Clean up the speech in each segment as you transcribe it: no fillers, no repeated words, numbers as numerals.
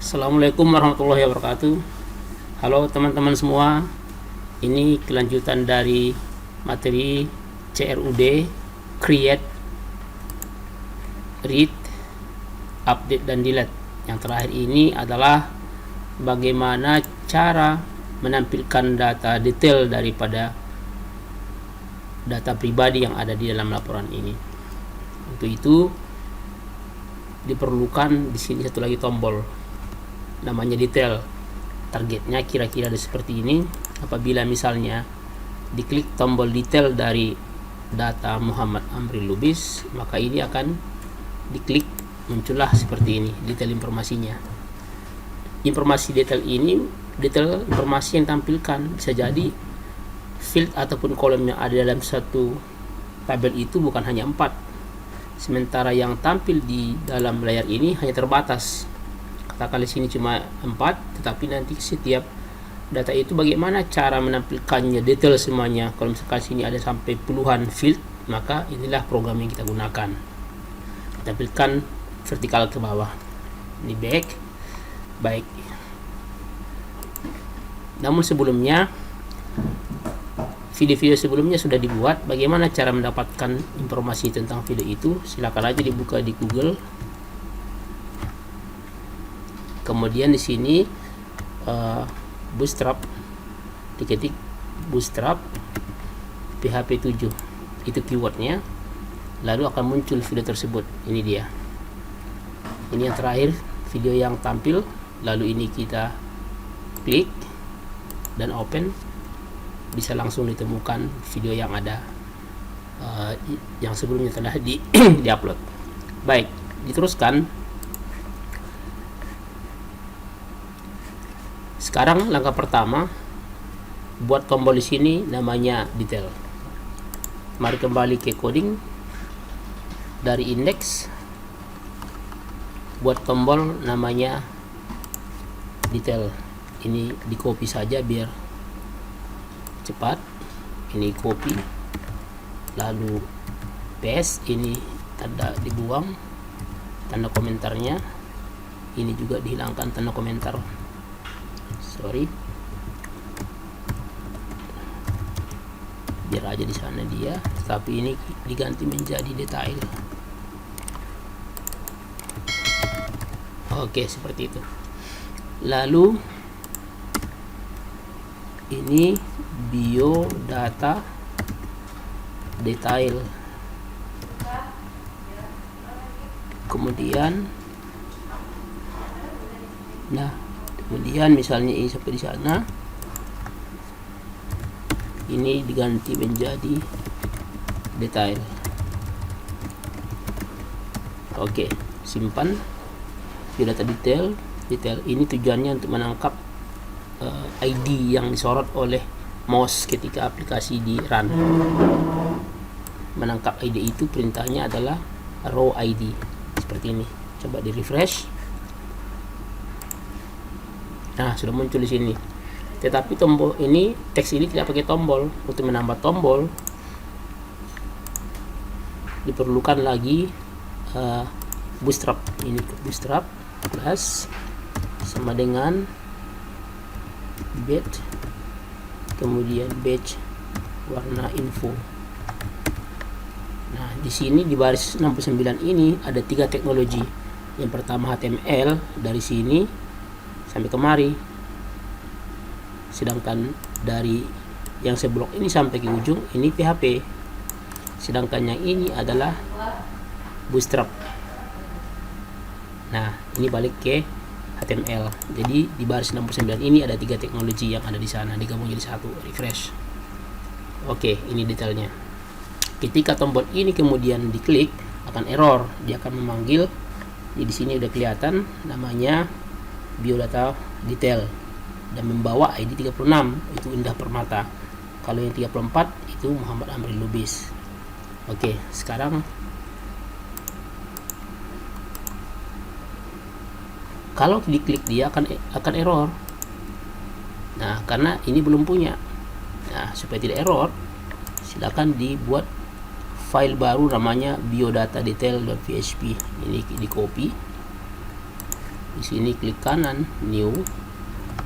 Assalamualaikum warahmatullahi wabarakatuh. Halo teman-teman semua. Ini kelanjutan dari materi CRUD, Create, Read, Update, dan Delete. Yang terakhir ini adalah bagaimana cara menampilkan data detail daripada data pribadi yang ada di dalam laporan ini. Untuk itu diperlukan di sini satu lagi tombol namanya detail. Targetnya kira-kira ada seperti ini. Apabila misalnya diklik tombol detail dari data Muhammad Amri Lubis, maka ini akan diklik, muncullah seperti ini detail informasinya. Informasi detail ini, detail informasi yang tampilkan bisa jadi field ataupun kolom yang ada dalam satu tabel itu bukan hanya 4, sementara yang tampil di dalam layar ini hanya terbatas. Katakan di sini cuma 4, tetapi nanti setiap data itu bagaimana cara menampilkannya detail semuanya. Kalau misalkan sini ada sampai puluhan field, maka inilah program yang kita gunakan. Tampilkan vertikal ke bawah. Ini baik. Namun sebelumnya, video-video sebelumnya sudah dibuat. Bagaimana cara mendapatkan informasi tentang video itu? Silakan aja dibuka di Google. Kemudian di sini Bootstrap, diketik Bootstrap PHP 7, itu keywordnya, lalu akan muncul video tersebut. Ini dia, ini yang terakhir video yang tampil. Lalu ini kita klik dan open, bisa langsung ditemukan video yang ada yang sebelumnya telah diupload. Baik, diteruskan. Sekarang langkah pertama, buat tombol di sini namanya detail. Mari kembali ke coding, dari index buat tombol namanya detail. Ini di copy saja biar cepat. Ini copy, lalu paste. Ini tanda dibuang, tanda komentarnya. Ini juga dihilangkan tanda komentar, biar aja di sana dia, tapi ini diganti menjadi detail. Oke, seperti itu. Lalu ini biodata detail. Kemudian misalnya ini sampai di sana, ini diganti menjadi detail. Oke, simpan biodata detail. Ini tujuannya untuk menangkap ID yang disorot oleh mouse ketika aplikasi di run. Menangkap ID itu perintahnya adalah raw ID, seperti ini. Coba di refresh. Nah, sudah muncul di sini. Tetapi tombol ini, teks ini tidak pakai tombol. Untuk menambah tombol diperlukan lagi Bootstrap. Ini Bootstrap plus sama dengan batch, kemudian batch warna info. Nah, di sini di baris 69 ini ada 3 teknologi. Yang pertama HTML dari sini sampai kemari, sedangkan dari yang seblok ini sampai ke ujung ini PHP, sedangkan yang ini adalah Bootstrap. Nah, ini balik ke HTML. Jadi di baris 69 ini ada 3 teknologi yang ada di sana digabung jadi satu. Refresh. Oke, ini detailnya. Ketika tombol ini kemudian diklik, akan error. Dia akan memanggil. Jadi di sini udah kelihatan namanya biodata detail dan membawa ID 36, itu Indah Permata. Kalau yang 34 itu Muhammad Amri Lubis. Oke, sekarang kalau diklik dia akan error. Nah, karena ini belum punya. Nah, supaya tidak error, silakan dibuat file baru namanya biodata detail.php. Ini di copy, Di sini klik kanan, new,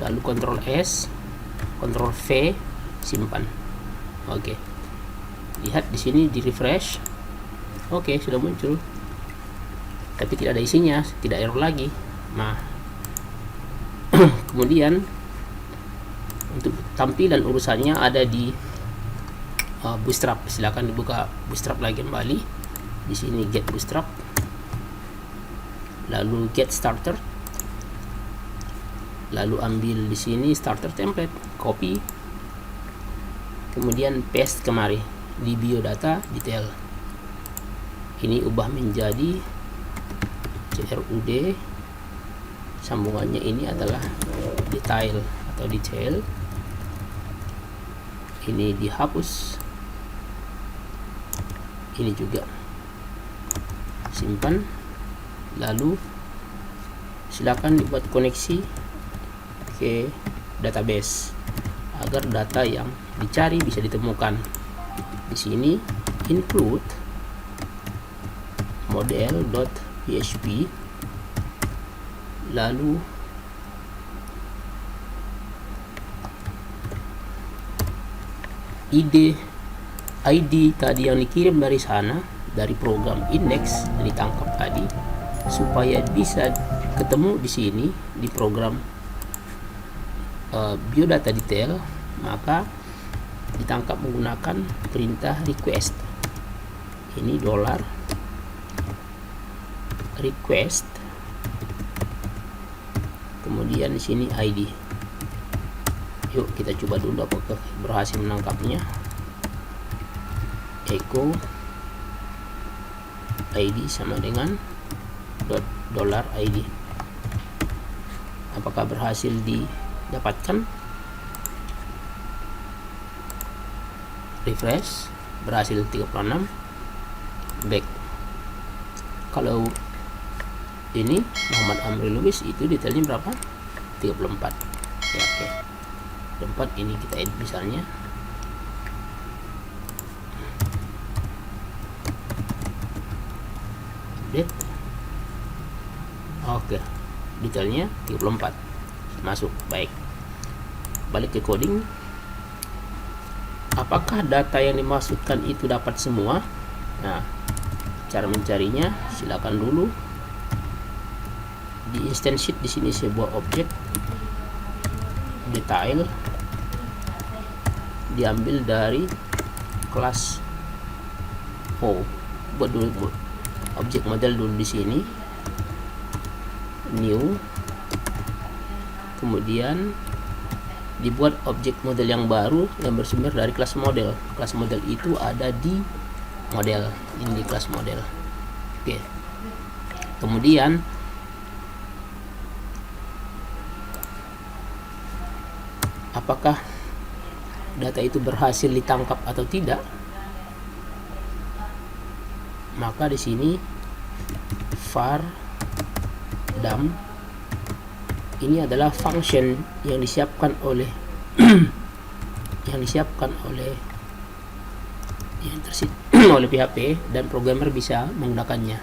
lalu Ctrl S, Ctrl V, simpan. Oke. Lihat di sini, di refresh. Oke, sudah muncul. Tapi tidak ada isinya, tidak error lagi. Nah, kemudian untuk tampilan urusannya ada di Bootstrap. Silakan dibuka Bootstrap lagi kembali. Di sini get Bootstrap, lalu get starter, lalu ambil di sini starter template, copy, kemudian paste kemari di biodata detail. Ini ubah menjadi CRUD, sambungannya ini adalah detail atau detail. Ini dihapus, ini juga simpan, lalu silakan dibuat koneksi ke database agar data yang dicari bisa ditemukan. Di sini include model.php, lalu ID tadi yang dikirim dari sana, dari program index yang ditangkap tadi, supaya bisa ketemu di sini di program biodata detail, maka ditangkap menggunakan perintah request. Ini $request, kemudian di sini ID. Yuk kita coba dulu apakah berhasil menangkapnya. Echo ID sama dengan $ID. Apakah berhasil didapatkan? Refresh, berhasil 36. Back. Kalau ini Muhammad Amri Lubis itu detailnya berapa? 34. Ya, oke. 34 ini kita edit misalnya. Update. Oke. Detailnya 34. Masuk. Baik. Balik ke coding. Apakah data yang dimasukkan itu dapat semua? Nah, cara mencarinya silakan dulu di instance sheet. Di sini sebuah objek detail diambil dari kelas buat dulu objek model dulu. Di sini new, kemudian dibuat objek model yang baru yang bersumber dari kelas model. Kelas model itu ada di model, ini di kelas model. Oke. Kemudian apakah data itu berhasil ditangkap atau tidak? Maka di sini var dam ini adalah function yang disiapkan oleh oleh PHP dan programmer bisa menggunakannya.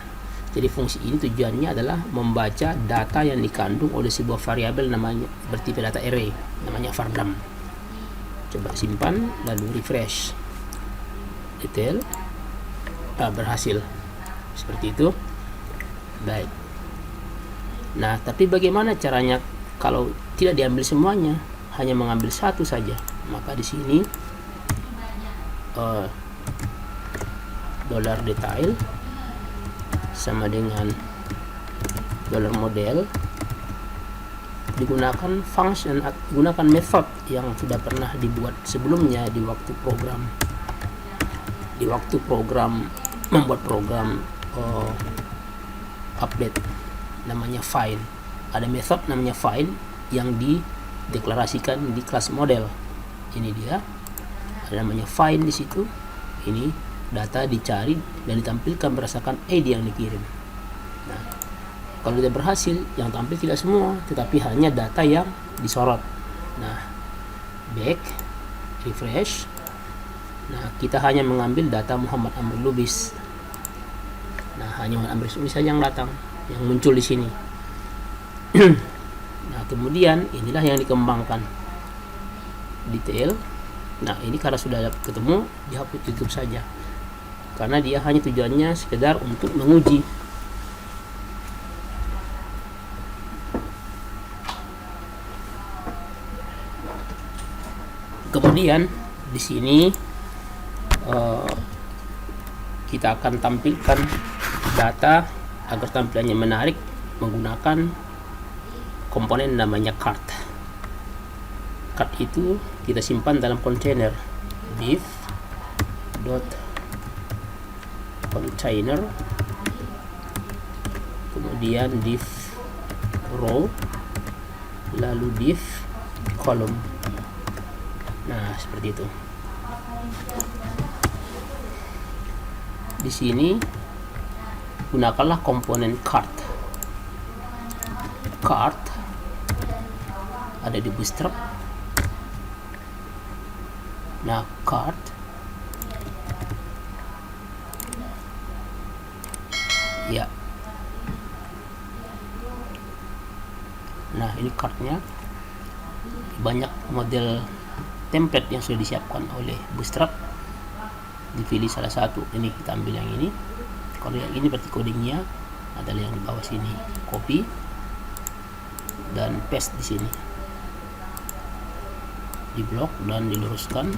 Jadi fungsi ini tujuannya adalah membaca data yang dikandung oleh sebuah variabel namanya bertipe data array, namanya var dam. Coba simpan lalu refresh. Detail berhasil seperti itu. Baik. Nah, tapi bagaimana caranya kalau tidak diambil semuanya, hanya mengambil satu saja? Maka di sini $detail sama dengan $model, digunakan function, gunakan method yang sudah pernah dibuat sebelumnya di waktu program membuat program update, namanya find. Ada method namanya find yang dideklarasikan di kelas model. Ini dia, ada namanya find di situ. Ini data dicari dan ditampilkan berdasarkan ID yang dikirim. Nah, kalau tidak berhasil, yang tampil tidak semua, tetapi hanya data yang disorot. Nah, back, refresh. Nah, kita hanya mengambil data Muhammad Amri Lubis. Nah, hanya Muhammad Amri Lubis saja yang datang, yang muncul di sini. Nah, kemudian inilah yang dikembangkan detail. Nah, ini karena sudah ketemu, dihapus tutup saja, karena dia hanya tujuannya sekedar untuk menguji. Kemudian di sini kita akan tampilkan data agar tampilannya menarik menggunakan komponen namanya card. Card itu kita simpan dalam kontainer div dot container, kemudian div row, lalu div column. Nah, seperti itu. Di sini gunakanlah komponen card. Card ada di Bootstrap. Nah, card ya. Nah, ini cardnya. Banyak model template yang sudah disiapkan oleh Bootstrap. Dipilih salah satu. Ini kita ambil yang ini. Kalau yang ini berarti codingnya adalah yang di bawah sini. Copy dan paste di sini. Di blok dan diluruskan.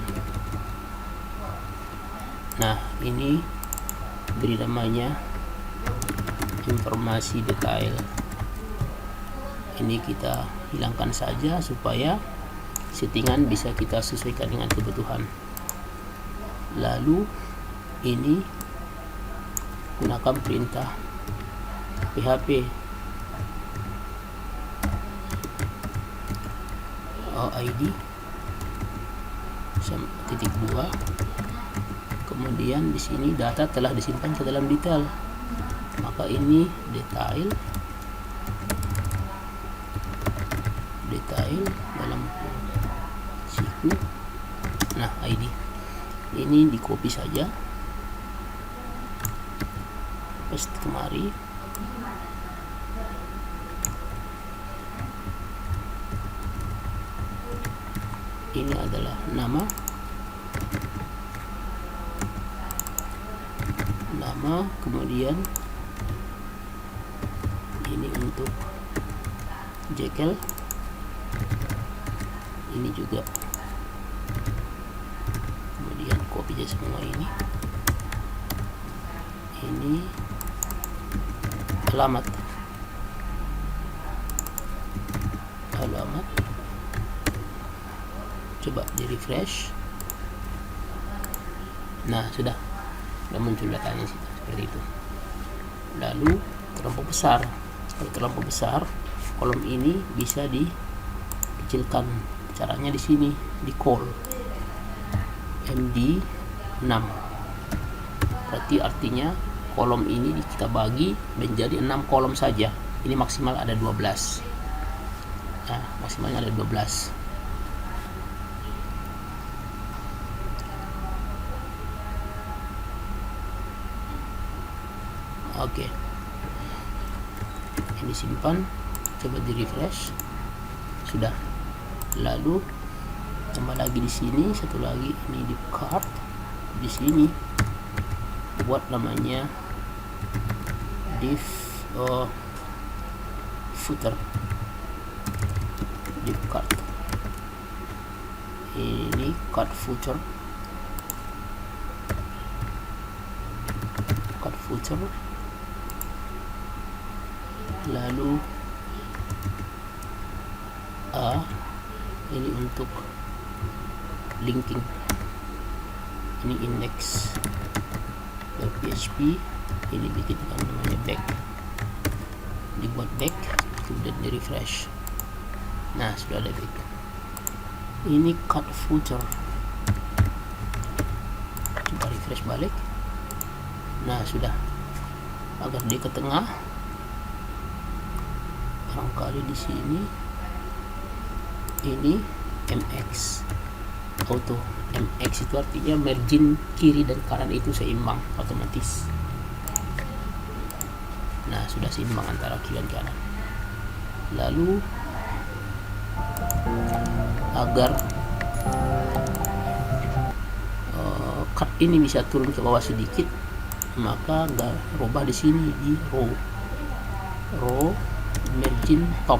Nah, ini beri namanya informasi detail. Ini kita hilangkan saja supaya settingan bisa kita sesuaikan dengan kebutuhan. Lalu ini gunakan perintah php id titik 2. Kemudian di sini data telah disimpan ke dalam detail, maka ini detail dalam siku. Nah, ID ini di copy saja, paste kemari. Ini adalah nama, kemudian ini untuk Jekyll, ini juga, kemudian copy aja semua ini alamat, coba di refresh. Nah, sudah muncul datanya seperti itu. Lalu terlampau besar, kalau terlampau besar kolom ini bisa dikecilkan. Caranya di sini, di call md 6, berarti artinya kolom ini kita bagi menjadi 6 kolom saja. Ini maksimal ada 12. Nah, maksimalnya ada 12. Oke, ini simpan, coba di refresh. Sudah. Lalu tambah lagi di sini satu lagi, ini di card. Di sini buat namanya div footer, div card. Ini card footer, lalu ini untuk linking, ini index .php, ini bikin namanya back, dibuat back, kemudian di refresh. Nah, sudah ada back. Ini cut footer, coba refresh balik. Nah, sudah, agar dia ke tengah. Barangkali di sini ini MX auto. MX itu artinya margin kiri dan kanan itu seimbang otomatis. Nah, sudah seimbang antara kiri dan kanan. Lalu agar cut ini bisa turun ke bawah sedikit, maka rubah di sini di row margin top,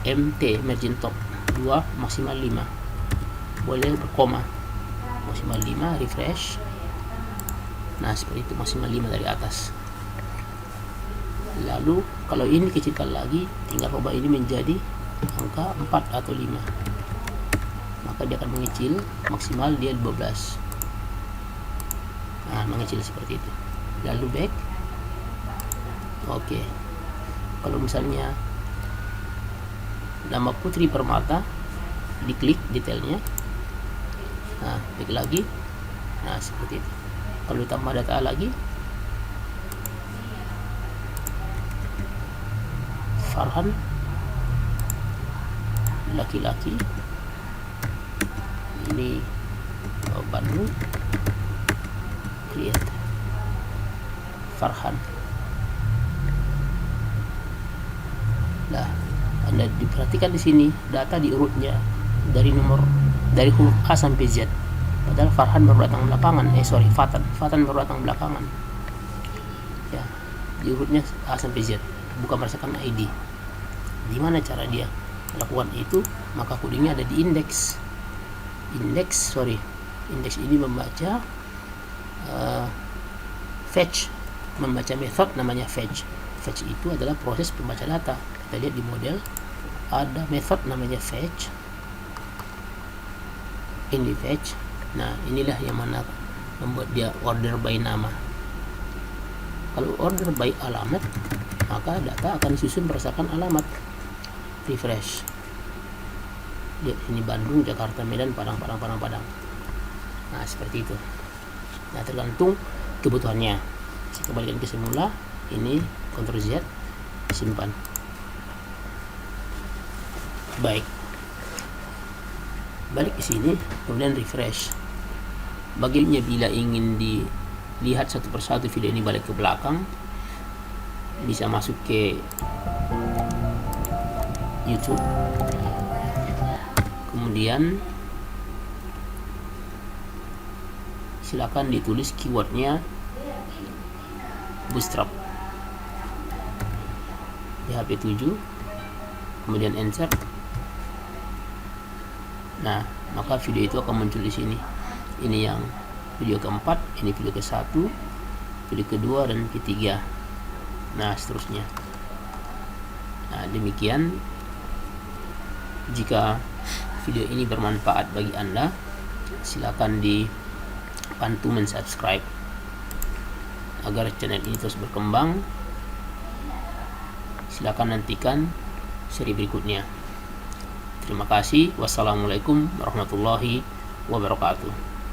MT margin top 2 maksimal 5, boleh berkoma, maksimal 5, refresh. Nah seperti itu, maksimal 5 dari atas. Lalu kalau ini kecilkan lagi, tinggal rubah ini menjadi angka 4 atau 5, maka dia akan mengecil, maksimal dia 12. Nah, mengecil seperti itu. Lalu back. Oke. Kalau misalnya nama Putri Permata, diklik detailnya. Nah, back lagi. Nah, seperti itu. Kalau ditambah data lagi, Farhan laki-laki, ini Bandung, create Farhan. Nah, Anda diperhatikan di sini data diurutnya dari huruf A sampai Z. Padahal Farhan baru datang belakangan. Fatan baru datang belakangan. Ya, diurutnya A sampai Z, bukan berdasarkan ID. Gimana cara dia lakukan itu? Maka kodenya ada di indeks. Indeks ini membaca fetch, membaca method namanya fetch. Fetch itu adalah proses pembaca data. Kita lihat di model ada method namanya fetch. Ini fetch. Nah, inilah yang mana membuat dia order by nama. Kalau order by alamat, maka data akan disusun berdasarkan alamat. Refresh. Lihat ini Bandung, Jakarta, Medan, Padang. Nah, seperti itu. Nah, tergantung kebutuhannya. Saya kembalikan ke semula. Ini Ctrl Z, simpan. Baik. Balik ke sini, kemudian refresh. Baginya bila ingin dilihat satu persatu video ini balik ke belakang, bisa masuk ke YouTube. Kemudian silakan ditulis keywordnya Bootstrap di HP7, kemudian enter. Nah, maka video itu akan muncul di sini. Ini yang video keempat, ini video ke-1, video kedua, dan ketiga. Nah, seterusnya. Nah, demikian. Jika video ini bermanfaat bagi Anda, silakan dibantu mensubscribe agar channel ini terus berkembang. Silakan nantikan seri berikutnya. Terima kasih. Wassalamualaikum warahmatullahi wabarakatuh.